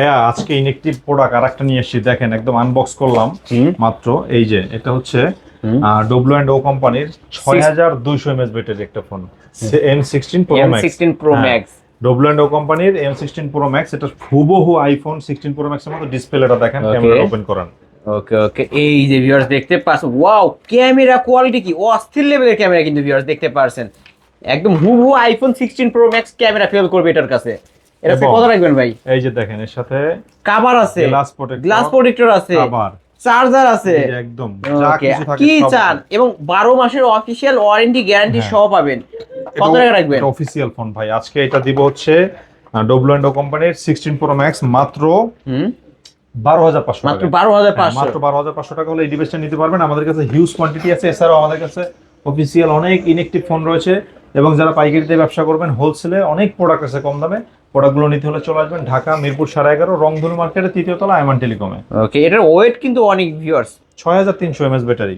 হ্যাঁ, আজকে inactive product আরেকটা নিয়ে এসেছি, দেখেন একদম আনবক্স করলাম মাত্র। এই যে এটা হচ্ছে W&O কোম্পানির 6200 mAh ব্যাটারি একটা phone, M16 Pro Max। M16 Pro Max W&O কোম্পানির M16 Pro Max, এটা হুবহু আইফোন 16 Pro Max এর মতো। ডিসপ্লেটা দেখেন, ক্যামেরা ওপেন করেন। ওকে ওকে, এই যে ভিউয়ার্স দেখতে পাচ্ছেন, ওয়াও ক্যামেরা কোয়ালিটি কি অস্থির লেভেলের ক্যামেরা কিন্তু ভিউয়ার্স দেখতে পাচ্ছেন, একদম হুবহু iPhone 16 Pro Max camera fail করবে এটার কাছে। এটা কত রাখবেন ভাই? এই যে দেখেন, এর সাথে কভার আছে, গ্লাস প্রোটেক্টর আছে, কভার, চার্জার আছে, একদম যা কিছু থাকে কি চান, এবং 12 মাসের অফিশিয়াল ওয়ারেন্টি গ্যারান্টি সহ পাবেন। কত টাকা রাখবেন? এটা অফিশিয়াল ফোন ভাই। আজকে এটা দিব হচ্ছে W&O কোম্পানির 16 Pro Max মাত্র 12,500 মাত্র 12,500, মাত্র 12,500 টাকা হলে এই ডিভাইসটা নিতে পারবেন। আমাদের কাছে হিউজ কোয়ান্টিটি আছে, এছাড়াও আমাদের কাছে অফিসিয়াল অনেক ইনএক্টিভ ফোন রয়েছে, এবং যারা পাইকারিতে ব্যবসা করবেন, হোলসেলে অনেক প্রোডাক্ট আছে কম দামে। প্রোডাক্টগুলো নিতে হলে চলে আসবেন ঢাকা মিরপুর 11.5 রংধনু মার্কেটের 3য় তলা আয়মান টেলিকমে। ওকে, এটার ওয়েট কিন্তু অনেক ভিউয়ার্স, 6300 mAh ব্যাটারি।